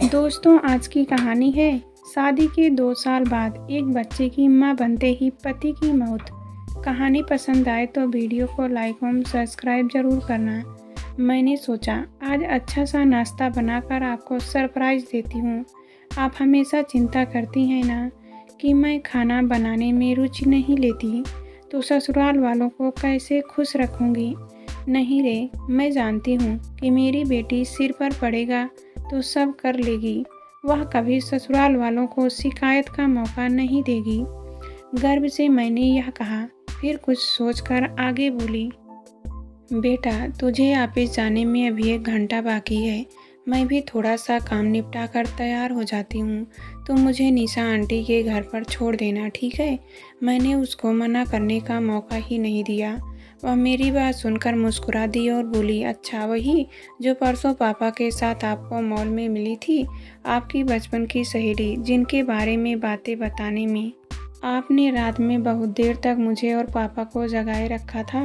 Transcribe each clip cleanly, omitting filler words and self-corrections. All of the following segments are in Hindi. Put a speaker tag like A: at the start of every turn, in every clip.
A: दोस्तों, आज की कहानी है शादी के 2 साल बाद एक बच्चे की मां बनते ही पति की मौत। कहानी पसंद आए तो वीडियो को लाइक और सब्सक्राइब जरूर करना। मैंने सोचा आज अच्छा सा नाश्ता बनाकर आपको सरप्राइज देती हूँ। आप हमेशा चिंता करती हैं ना कि मैं खाना बनाने में रुचि नहीं लेती, तो ससुराल वालों को कैसे खुश रखूँगी। नहीं रे, मैं जानती हूँ कि मेरी बेटी सिर पर पड़ेगा तो सब कर लेगी। वह कभी ससुराल वालों को शिकायत का मौका नहीं देगी। गर्व से मैंने यह कहा, फिर कुछ सोचकर आगे बोली, बेटा तुझे ऑफिस जाने में अभी 1 घंटा बाकी है। मैं भी थोड़ा सा काम निपटा कर तैयार हो जाती हूँ, तो मुझे निशा आंटी के घर पर छोड़ देना, ठीक है। मैंने उसको मना करने का मौका ही नहीं दिया। वह मेरी बात सुनकर मुस्कुरा दी और बोली, अच्छा वही जो परसों पापा के साथ आपको मॉल में मिली थी, आपकी बचपन की सहेली, जिनके बारे में बातें बताने में आपने रात में बहुत देर तक मुझे और पापा को जगाए रखा था।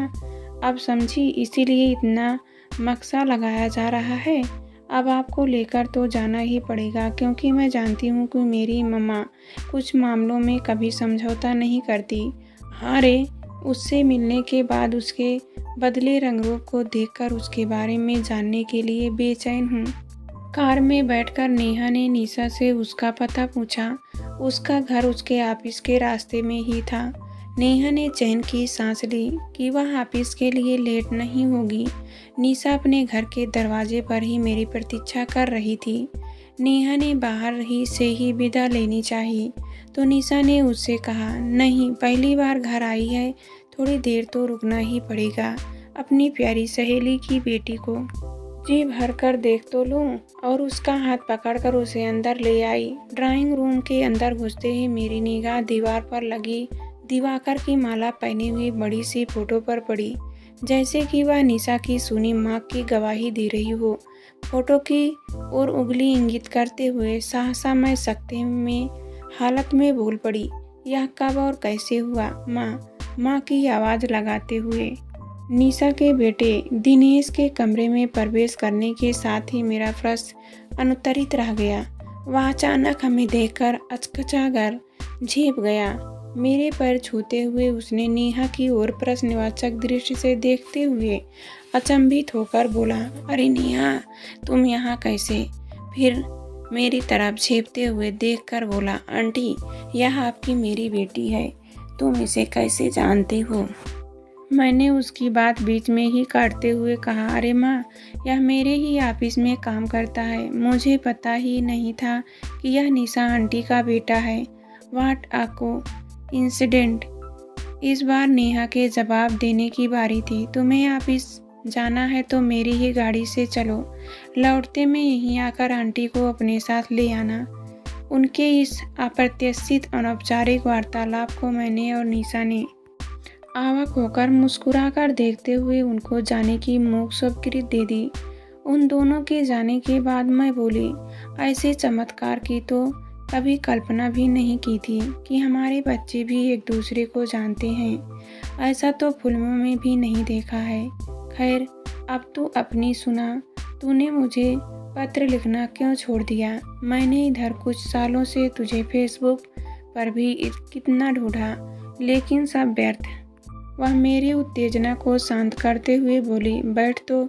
A: अब समझी, इसीलिए इतना मकसा लगाया जा रहा है। अब आपको लेकर तो जाना ही पड़ेगा, क्योंकि मैं जानती हूँ कि मेरी मम्मा कुछ मामलों में कभी समझौता नहीं करती। हाँ रे, उससे मिलने के बाद उसके बदले रंग रूप को देखकर उसके बारे में जानने के लिए बेचैन हूँ। कार में बैठकर नेहा ने निशा से उसका पता पूछा। उसका घर उसके ऑफिस के रास्ते में ही था। नेहा ने चैन की सांस ली कि वह ऑफिस के लिए लेट नहीं होगी। निशा अपने घर के दरवाजे पर ही मेरी प्रतीक्षा कर रही थी। नेहा ने बाहर ही से ही विदा लेनी चाहिए, तो निशा ने उससे कहा, नहीं, पहली बार घर आई है, थोड़ी देर तो रुकना ही पड़ेगा। अपनी प्यारी सहेली की बेटी को जी भर कर देख तो लूं। और उसका हाथ पकड़कर उसे अंदर ले आई। ड्राइंग रूम के अंदर घुसते ही मेरी निगाह दीवार पर लगी दिवाकर की माला पहनी हुई बड़ी सी फोटो पर पड़ी, जैसे कि वह निशा की सुनी माँ की गवाही दे रही हो। फोटो की ओर उंगली इंगित करते हुए सहसा मैं सकते में हालत में बोल पड़ी, यह कब और कैसे हुआ माँ की आवाज़ लगाते हुए। निशा के बेटे दिनेश के कमरे में प्रवेश करने के साथ ही मेरा प्रश्न अनुत्तरित रह गया। वह अचानक हमें देखकर अचकचाकर झेप गया। मेरे पैर छूते हुए उसने नेहा की ओर प्रश्नवाचक दृष्टि से देखते हुए अचंभित होकर बोला, अरे नेहा, तुम यहाँ कैसे? फिर मेरी तरफ झेपते हुए देखकर बोला, आंटी, यह आपकी मेरी बेटी है, तुम इसे कैसे जानते हो? मैंने उसकी बात बीच में ही काटते हुए कहा, अरे माँ, यह मेरे ही ऑफिस में काम करता है। मुझे पता ही नहीं था कि यह निशा आंटी का बेटा है। What a coincident. इस बार नेहा के जवाब देने की बारी थी। तुम्हें ऑफिस जाना है तो मेरी ही गाड़ी से चलो। लौटते में यहीं आकर आंटी को अपने साथ ले आना। उनके इस अप्रत्याशित अनौपचारिक वार्तालाप को मैंने और निशा ने आवाक होकर मुस्कुराकर देखते हुए उनको जाने की मूक स्वीकृति दे दी। उन दोनों के जाने के बाद मैं बोली, ऐसे चमत्कार की तो कभी कल्पना भी नहीं की थी कि हमारे बच्चे भी एक दूसरे को जानते हैं। ऐसा तो फिल्मों में भी नहीं देखा है। खैर, अब तू अपनी सुना। तूने मुझे पत्र लिखना क्यों छोड़ दिया? मैंने इधर कुछ सालों से तुझे फेसबुक पर भी कितना ढूंढा, लेकिन सब व्यर्थ। वह मेरी उत्तेजना को शांत करते हुए बोली, बैठ तो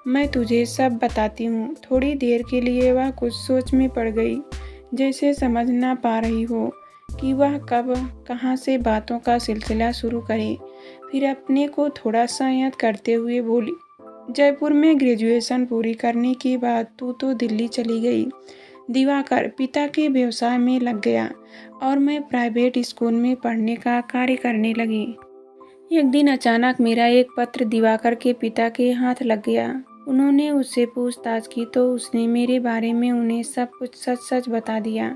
A: मैं तुझे सब बताती हूँ। थोड़ी देर के लिए वह कुछ सोच में पड़ गई, जैसे समझ ना पा रही हो कि वह कब कहाँ से बातों का सिलसिला शुरू करे। फिर अपने को थोड़ा संयत करते हुए बोली, जयपुर में ग्रेजुएशन पूरी करने के बाद तू तो दिल्ली चली गई। दिवाकर पिता के व्यवसाय में लग गया और मैं प्राइवेट स्कूल में पढ़ने का कार्य करने लगी। एक दिन अचानक मेरा एक पत्र दिवाकर के पिता के हाथ लग गया। उन्होंने उससे पूछताछ की तो उसने मेरे बारे में उन्हें सब कुछ सच सच बता दिया।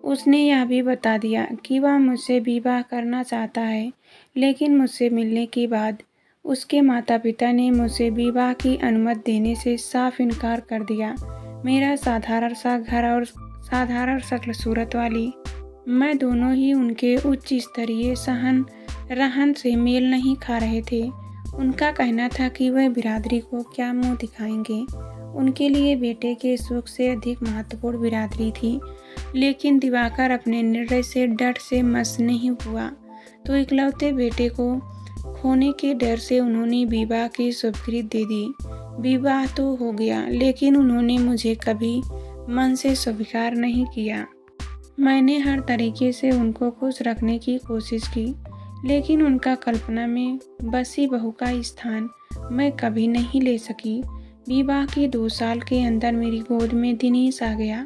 A: उसने यह भी बता दिया कि वह मुझसे विवाह करना चाहता है, लेकिन मुझसे मिलने के बाद उसके माता पिता ने मुझसे विवाह की अनुमति देने से साफ इनकार कर दिया। मेरा साधारण सा घर और साधारण शक्ल सूरत वाली मैं दोनों ही उनके उच्च स्तरीय रहन से मेल नहीं खा रहे थे। उनका कहना था कि वह बिरादरी को क्या मुंह दिखाएंगे उनके लिए बेटे के सुख से अधिक महत्वपूर्ण बिरादरी थी। लेकिन दिवाकर अपने निर्णय से डट से मस नहीं हुआ, तो इकलौते बेटे को खोने के डर से उन्होंने विवाह की स्वीकृति दे दी। विवाह तो हो गया, लेकिन उन्होंने मुझे कभी मन से स्वीकार नहीं किया। मैंने हर तरीके से उनको खुश रखने की कोशिश की, लेकिन उनका कल्पना में बसी बहू का स्थान मैं कभी नहीं ले सकी। विवाह के 2 साल के अंदर मेरी गोद में दिनेश आ गया।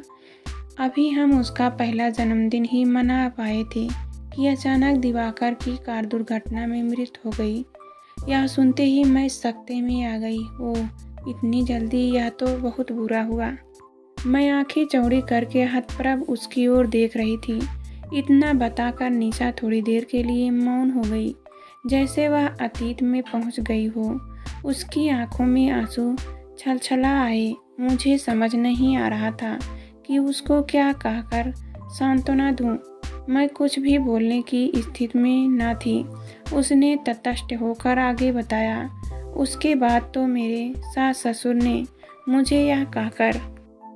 A: अभी हम उसका पहला जन्मदिन ही मना पाए थे कि अचानक दिवाकर की कार दुर्घटना में मृत्यु हो गई। यह सुनते ही मैं सकते में आ गई। ओह, इतनी जल्दी, यह तो बहुत बुरा हुआ। मैं आंखें चौड़ी करके हतप्रभ उसकी ओर देख रही थी। इतना बताकर निशा थोड़ी देर के लिए मौन हो गई, जैसे वह अतीत में पहुंच गई हो। उसकी आंखों में आंसू छलछला आए। मुझे समझ नहीं आ रहा था कि उसको क्या कहकर सांत्वना दूं। मैं कुछ भी बोलने की स्थिति में न थी। उसने तटस्थ होकर आगे बताया, उसके बाद तो मेरे सास ससुर ने मुझे यह कहकर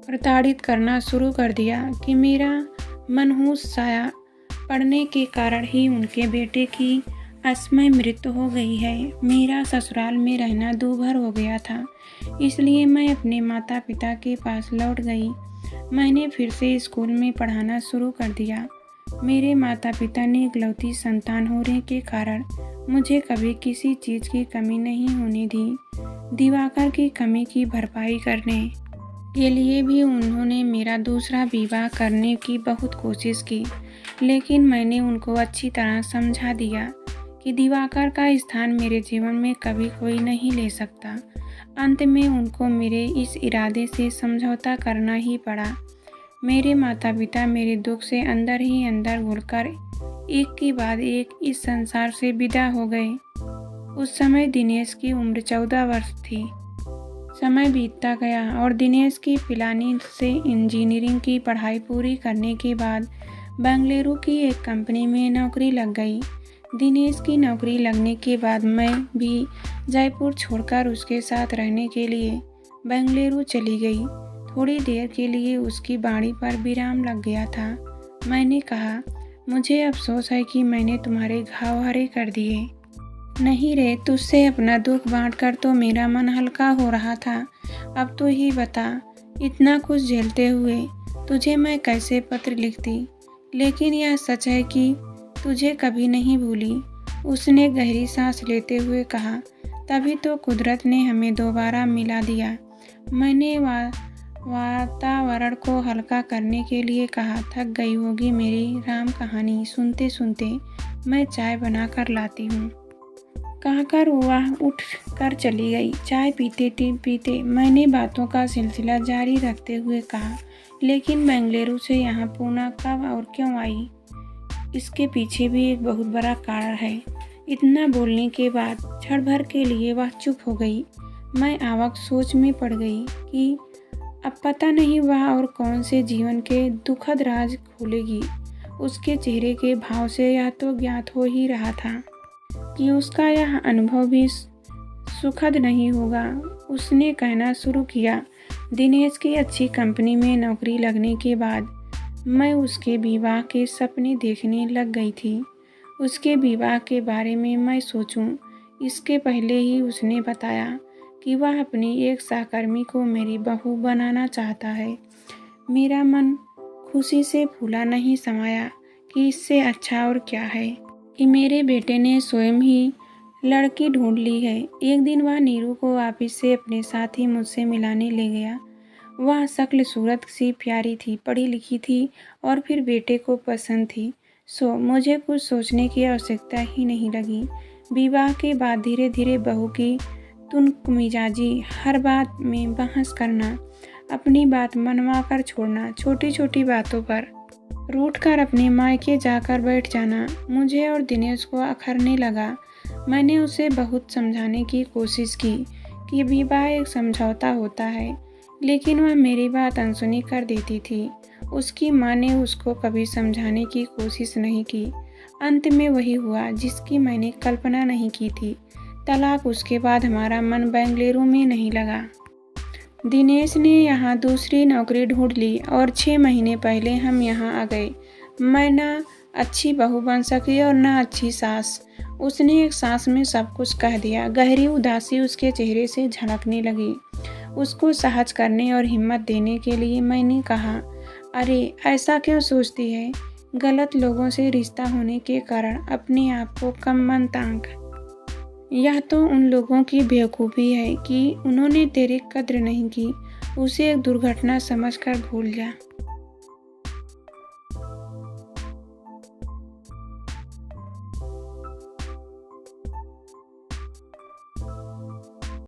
A: प्रताड़ित करना शुरू कर दिया कि मेरा मनहूस साया पड़ने के कारण ही उनके बेटे की असमय मृत्यु हो गई है। मेरा ससुराल में रहना दूभर हो गया था, इसलिए मैं अपने माता पिता के पास लौट गई। मैंने फिर से स्कूल में पढ़ाना शुरू कर दिया। मेरे माता पिता ने इकलौती संतान होने के कारण मुझे कभी किसी चीज़ की कमी नहीं होने दी। दिवाकर की कमी की भरपाई करने के लिए भी उन्होंने मेरा दूसरा विवाह करने की बहुत कोशिश की, लेकिन मैंने उनको अच्छी तरह समझा दिया कि दिवाकर का स्थान मेरे जीवन में कभी कोई नहीं ले सकता। अंत में उनको मेरे इस इरादे से समझौता करना ही पड़ा। मेरे माता पिता मेरे दुख से अंदर ही अंदर घुलकर एक के बाद एक इस संसार से विदा हो गए। उस समय दिनेश की उम्र 14 वर्ष थी। समय बीतता गया और दिनेश की पिलानी से इंजीनियरिंग की पढ़ाई पूरी करने के बाद बेंगलुरु की एक कंपनी में नौकरी लग गई। दिनेश की नौकरी लगने के बाद मैं भी जयपुर छोड़कर उसके साथ रहने के लिए बेंगलुरु चली गई। थोड़ी देर के लिए उसकी बाड़ी पर विराम लग गया था। मैंने कहा, मुझे अफसोस है कि मैंने तुम्हारे घाव हरे कर दिए। नहीं रे, तुझसे अपना दुख बांटकर तो मेरा मन हल्का हो रहा था। अब तू ही बता, इतना कुछ झेलते हुए तुझे मैं कैसे पत्र लिखती। लेकिन यह सच है कि तुझे कभी नहीं भूली। उसने गहरी सांस लेते हुए कहा, तभी तो कुदरत ने हमें दोबारा मिला दिया। मैंने वातावरण को हल्का करने के लिए कहा, थक गई होगी मेरी राम कहानी सुनते सुनते, मैं चाय बना कर लाती हूँ। कहकर वह उठ कर चली गई। चाय पीते पीते मैंने बातों का सिलसिला जारी रखते हुए कहा, लेकिन बेंगलुरु से यहाँ पूना कब और क्यों आई? इसके पीछे भी एक बहुत बड़ा कारण है। इतना बोलने के बाद क्षण भर के लिए वह चुप हो गई। मैं आवाक सोच में पड़ गई कि अब पता नहीं वह और कौन से जीवन के दुखद राज खोलेगी। उसके चेहरे के भाव से यह तो ज्ञात हो ही रहा था कि उसका यह अनुभव भी सुखद नहीं होगा। उसने कहना शुरू किया, दिनेश की अच्छी कंपनी में नौकरी लगने के बाद मैं उसके विवाह के सपने देखने लग गई थी। उसके विवाह के बारे में मैं सोचूं, इसके पहले ही उसने बताया कि वह अपनी एक सहकर्मी को मेरी बहू बनाना चाहता है। मेरा मन खुशी से फूला नहीं समाया कि इससे अच्छा और क्या है कि मेरे बेटे ने स्वयं ही लड़की ढूंढ ली है। एक दिन वह नीरू को ऑफिस से अपने साथ ही मुझसे मिलाने ले गया। वह शक्ल सूरत सी प्यारी थी, पढ़ी लिखी थी और फिर बेटे को पसंद थी। मुझे कुछ सोचने की आवश्यकता ही नहीं लगी। विवाह के बाद धीरे धीरे बहू की तुनक मिजाजी, हर बात में बहस करना, अपनी बात मनवा कर छोड़ना, छोटी छोटी बातों पर रूठकर अपने मायके जाकर बैठ जाना मुझे और दिनेश को अखरने लगा। मैंने उसे बहुत समझाने की कोशिश की कि विवाह एक समझौता होता है, लेकिन वह मेरी बात अनसुनी कर देती थी। उसकी माँ ने उसको कभी समझाने की कोशिश नहीं की। अंत में वही हुआ जिसकी मैंने कल्पना नहीं की थी। तलाक। उसके बाद हमारा मन बेंगलुरु में नहीं लगा। दिनेश ने यहाँ दूसरी नौकरी ढूंढ ली और 6 महीने पहले हम यहाँ आ गए। मैं ना अच्छी बहू बन सकी और ना अच्छी सास। उसने एक सांस में सब कुछ कह दिया। गहरी उदासी उसके चेहरे से झलकने लगी। उसको सहज करने और हिम्मत देने के लिए मैंने कहा, अरे ऐसा क्यों सोचती है? गलत लोगों से रिश्ता होने के कारण अपने आप को कम मत आंक। यह तो उन लोगों की बेवकूफ़ी है कि उन्होंने तेरी कद्र नहीं की। उसे एक दुर्घटना समझकर भूल जा।